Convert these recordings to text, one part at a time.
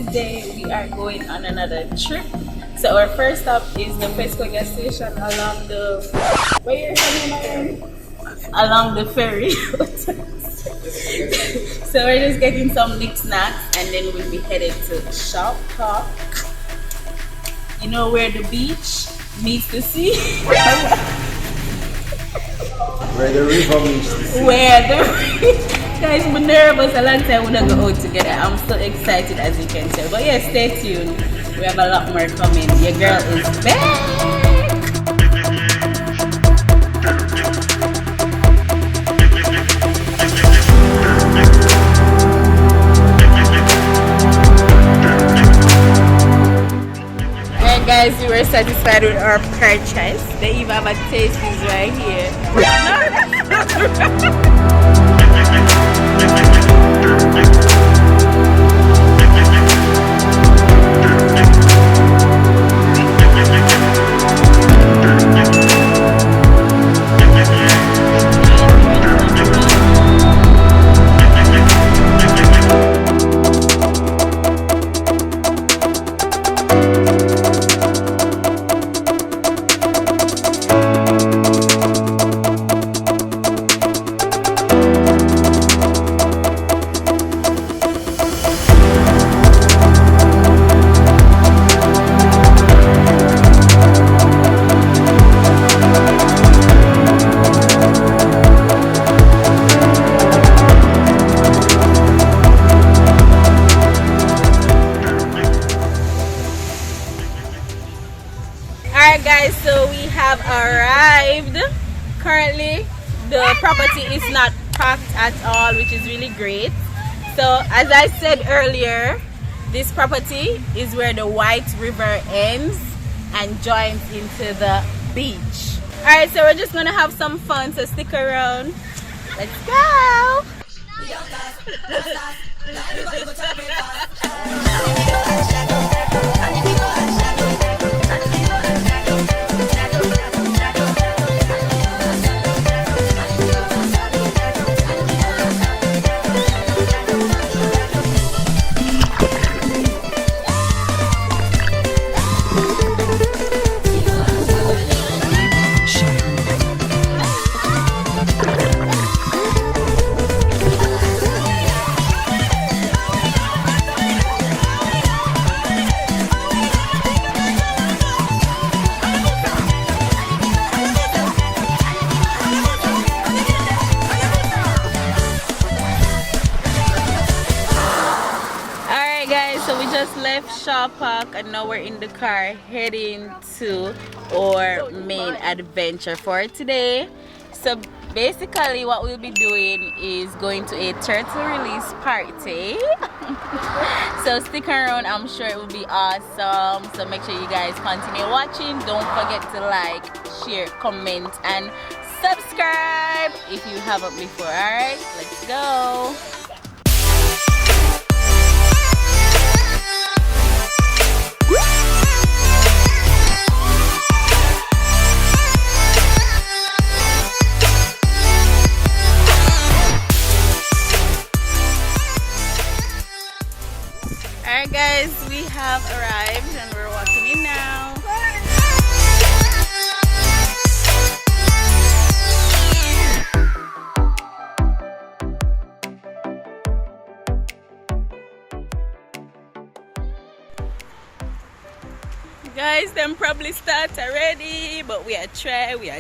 today we are going on another trip. So our first stop is the Pesco gas station along the along the ferry. So we're just getting some knickknacks and then we'll be headed to Shop Talk. You know where the beach meets the sea? Where the river meets the sea. Where the guys, I'm nervous. A long time we don't go out together. I'm so excited as you can tell. But yeah, stay tuned. We have a lot more coming. Your girl is back. Alright guys, we were satisfied with our purchase. They even have a tasties right here. Guys, so we have arrived. Currently the property is not packed at all, which is really great. So as I said earlier, this property is where the White River ends and joins into the beach. Alright, so we're just gonna have some fun, so stick around. Let's go. Left Shaw Park and now we're in the car heading to our main adventure for today. So basically what we'll be doing is going to a turtle release party. So stick around, I'm sure it will be awesome. So make sure you guys continue watching. Don't forget to like, share, comment and subscribe if you haven't before. Alright, let's go. Alright guys, we have arrived and we're walking in now. Guys, them probably start already, but we are try we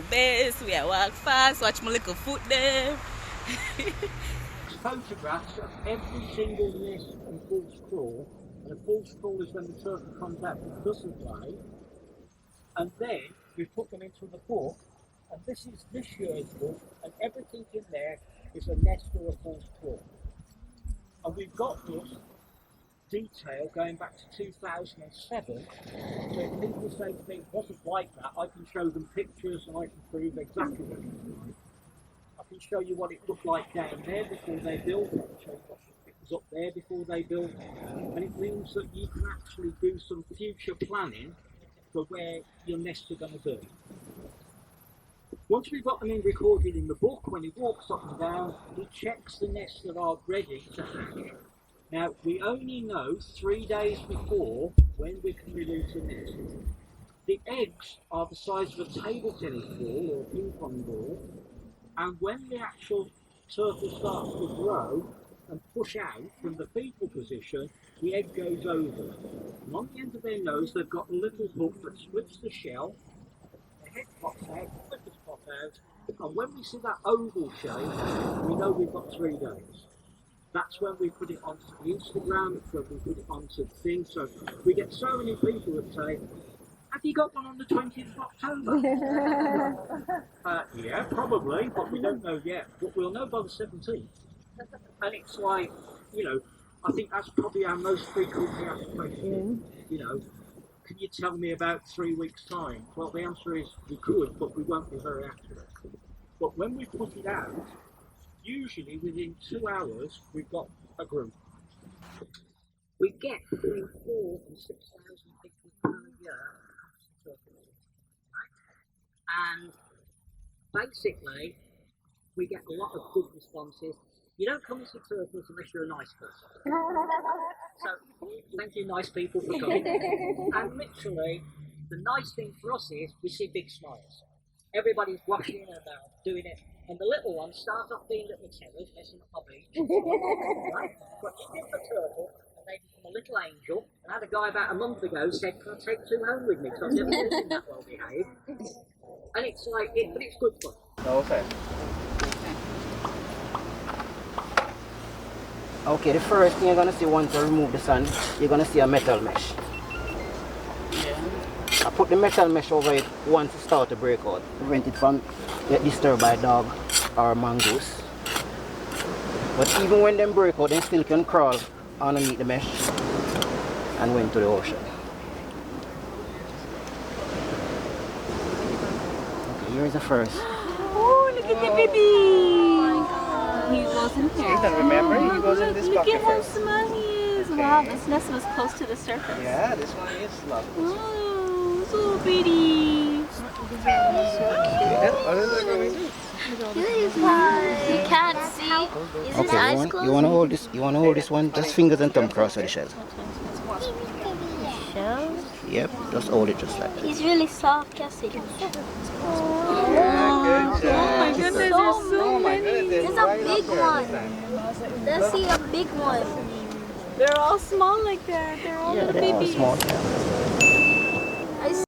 best, we are walk fast, watch my little foot there. Photographs of every single nest and false crawl, and a false crawl is when the turtle comes out and doesn't lay, and then we put them into the book, and this is this year's book, and everything in there is a nest or a false crawl. And we've got this detail going back to 2007, so if people say to me it wasn't like that, I can show them pictures and I can prove exactly what it was like. I can show you what it looked like down there before they built it, show you what it was up there before they built it, and it means that you can actually do some future planning for where your nests are going to be. Once we've got them in recorded in the book, when he walks up and down, he checks the nests that are ready to hatch. Now, we only know 3 days before when we can release a nest. The eggs are the size of a table tennis ball or a ping pong ball, and when the actual turtle starts to grow and push out from the fetal position, the egg goes over. And on the end of their nose, they've got a little hook that splits the shell, the head pops out, the flippers pop out, and when we see that oval shape, we know we've got 3 days. That's when we put it onto Instagram, it's when we put it onto things. So we get so many people that say, have you got one on the 20th of October? Yeah, probably, but we don't know yet. But we'll know by the 17th. And it's like, you know, I think that's probably our most frequently asked question. You know, can you tell me about 3 weeks' time? Well, the answer is we could, but we won't be very accurate. But when we put it out, usually within 2 hours, we've got a group. We get between 4,000 and 6,000 people per year. And basically, we get a lot of good responses. You don't come and see turtles unless you're a nice person. So, thank you, nice people, for coming. And literally, the nice thing for us is we see big smiles. Everybody's washing about, doing it. And the little ones start off being little terrors, messing up my beach. Right? But you give the turtle, and they become a little angel. And I had a guy about a month ago said, can I take 2 home with me? Because I've never seen that well behaved. And it's like, but it's good fun. Okay. Okay, the first thing you're going to see once you remove the sand, you're going to see a metal mesh. I put the metal mesh over it once it starts to break out. Prevent it from getting disturbed by a dog or a mongoose. But even when they break out, they still can crawl underneath the mesh and went to the ocean. Okay, here's the first. Oh, look at the baby! He goes in here. He doesn't remember, he goes in this Look bucket at how first. small he is. Okay. Wow, this nest was close to the surface. Yeah, this one is lovely. Oh, so pretty. You can't see. Is his eyes Okay, closed? you want to hold this? You want to hold this one? Just fingers and thumb cross with the shell. Shell? Yep, just hold it just like that. He's really soft, Cassie. Good Oh my job. goodness, So there's so many. There's a big one. Let's see a big one. They're all small like that. They're all Yeah, little they're all babies. small. I see.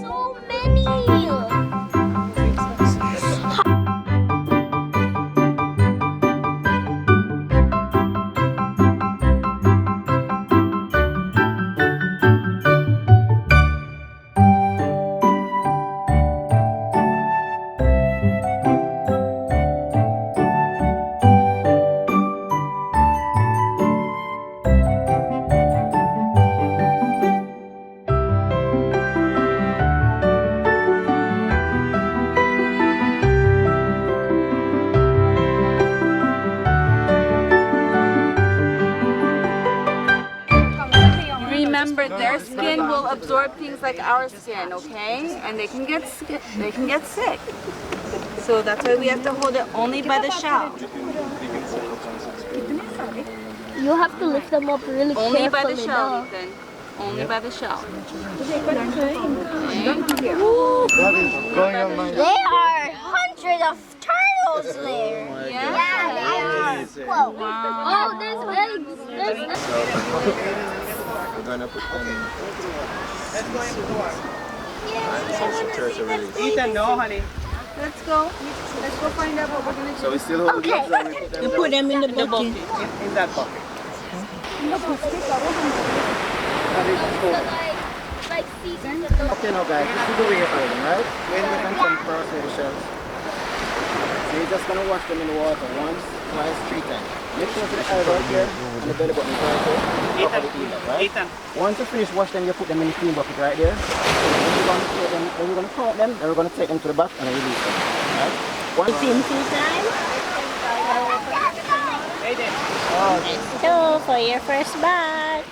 So many. Remember, their skin will absorb things like our skin, okay? And they can get sick. So that's why we have to hold it only by the shell. You have to lift them up really Only by carefully. the shell, though. Ethan. Only by the shell. What is going on my There are hundreds of turtles there. Yeah. Yeah, they are. Whoa. Oh, there's eggs. There's eggs. We're gonna put them in. Ethan, no, honey. Let's go. Let's go find out what we're gonna do. So we still hold Okay. You put them in the bucket. in that bucket. Like seasons. Okay, now guys, this is the way you're holding, right? When you can some crosshair shells. So you're just gonna wash them in the water once, twice, 3 times. Make sure to the eye right here and the belly button right here. Right? Ethan. Once you finish wash them, you put them in the clean bucket right there. Then you're gonna take them, then you're gonna count them, then we're gonna take them to the back and then release them. Right? Once In 2 times. Let's go for your first bath.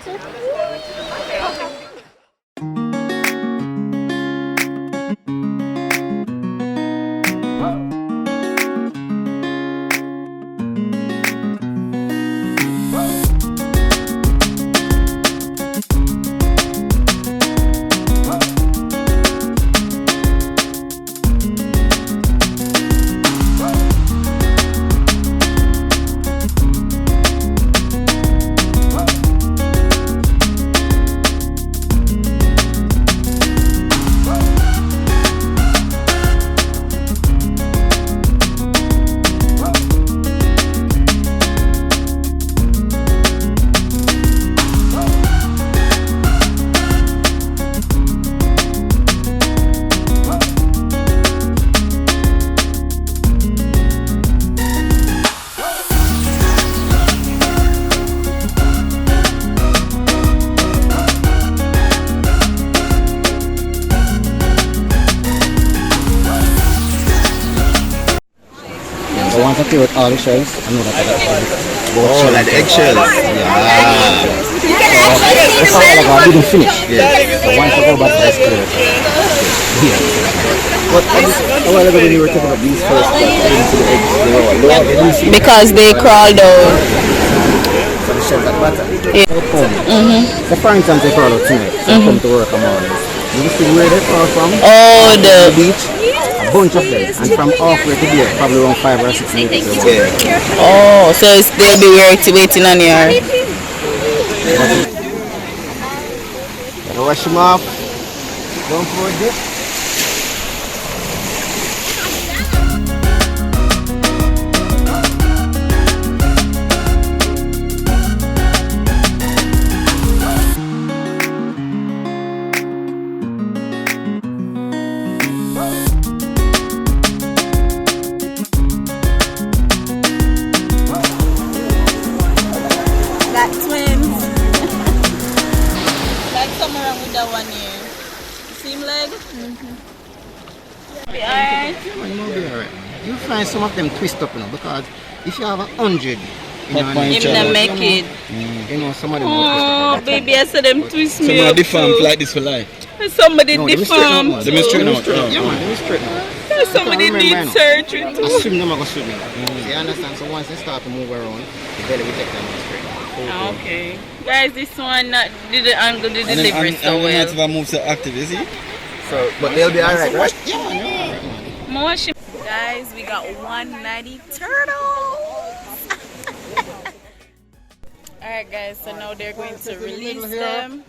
I want to play with all the shells. I know that. Oh, like the eggshells. Yeah. That's all I didn't finish. Yeah. So once I go back to the clear. Yeah. But a while ago when you were talking about these first into the eggs, they were low. Because they crawled out. So the shells at the bottom. So for instance, they crawl out tonight. So come to work tomorrow. You see where they crawl from? Oh, The beach. A bunch of them. And from halfway to there, probably around 5 or 6 meters. Oh, so they'll be waiting on your. Gotta wash them off. Don't pour it. Got twins. Like something wrong with that one here. Seam leg? Be alright. You'll be alright. You'll find some of them twist up, because if you have 100, Him not make it. some of them will twist up. Oh, baby, I said them twist me Some up of the farms too. like this for life. Somebody deformed. Let me straighten out. Yeah, man, let me straighten out. Somebody needs surgery I too. swim them, I go swimming. You understand? So once they start to move around, the belly will take them straight. Okay. Guys, this one didn't angle the delivery so well. If I move so active, is it? So, but they'll be alright, right? Guys, we got 190 turtles. Alright guys, so now they're going to release them.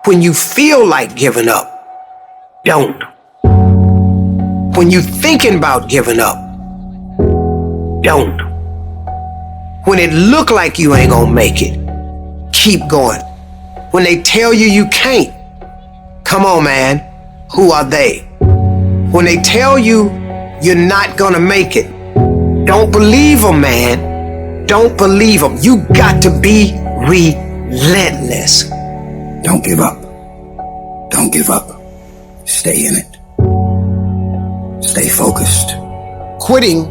When you feel like giving up, don't. When you thinking about giving up, don't. When it look like you ain't gonna make it, keep going. When they tell you you can't, come on, man, who are they? When they tell you you're not gonna make it, don't believe them, man. Don't believe them. You got to be relentless. Don't give up. Don't give up. Stay in it. Stay focused. Quitting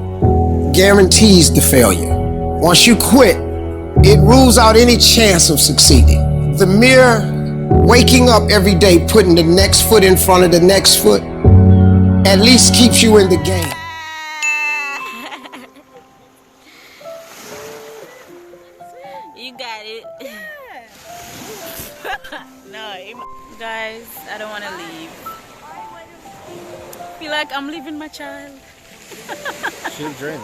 guarantees the failure. Once you quit, it rules out any chance of succeeding. The mere waking up every day, putting the next foot in front of the next foot, at least keeps you in the game. You got it. No, guys, I don't want to leave. Feel like I'm leaving my child. Children.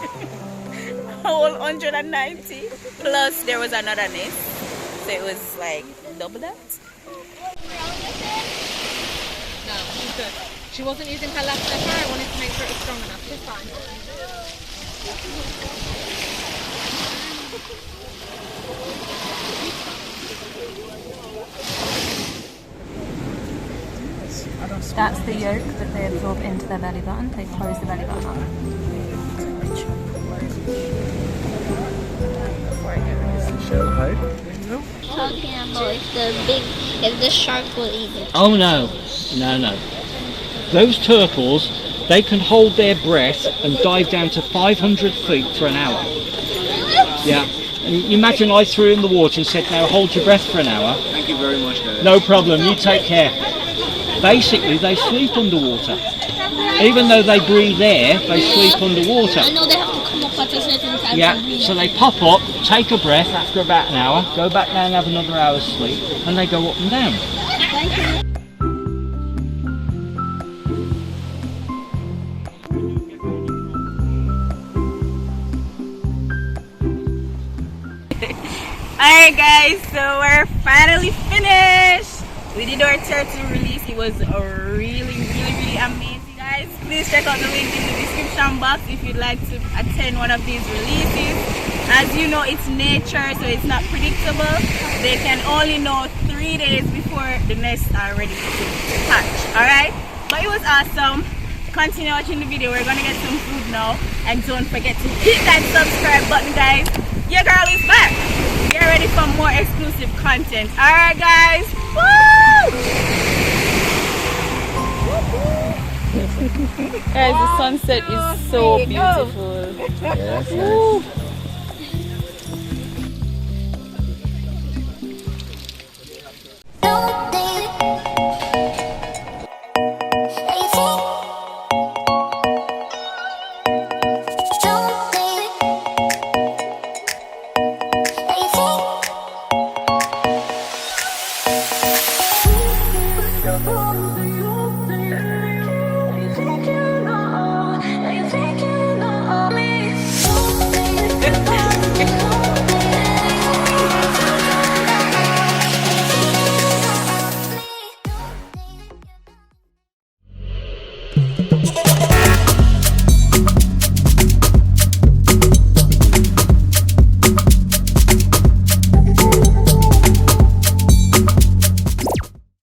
Whole 190. Plus, there was another nest, so it was like double that. No, she's good. She wasn't using her left stepper. I wanted to make sure it was strong enough. She's fine. That's the yolk that they absorb into their belly button. They close the belly button up. Talking about if the shark will eat it. Oh no, no. Those turtles, they can hold their breath and dive down to 500 feet for an hour. Yeah. You imagine I threw in the water and said, now hold your breath for an hour. Thank you very much, guys. No problem, you take care. Basically, they sleep underwater. Even though they breathe air, they sleep underwater. I know they have to come up at a certain time. Yeah, so they pop up, take a breath after about an hour, go back down and have another hour's sleep, and they go up and down. Thank you. Alright guys, so we're finally finished. We did our turtle release. It was really amazing, guys. Please check out the link in the description box if you'd like to attend one of these releases. As you know, it's nature, so it's not predictable. They can only know 3 days before the nests are ready to hatch. Alright, but it was awesome. Continue watching the video. We're gonna get some food now, and don't forget to hit that subscribe button, guys. Your girl is back. Get ready for more exclusive content. Alright guys, woo! Guys, the sunset is so beautiful. Yeah, that's Woo. Don't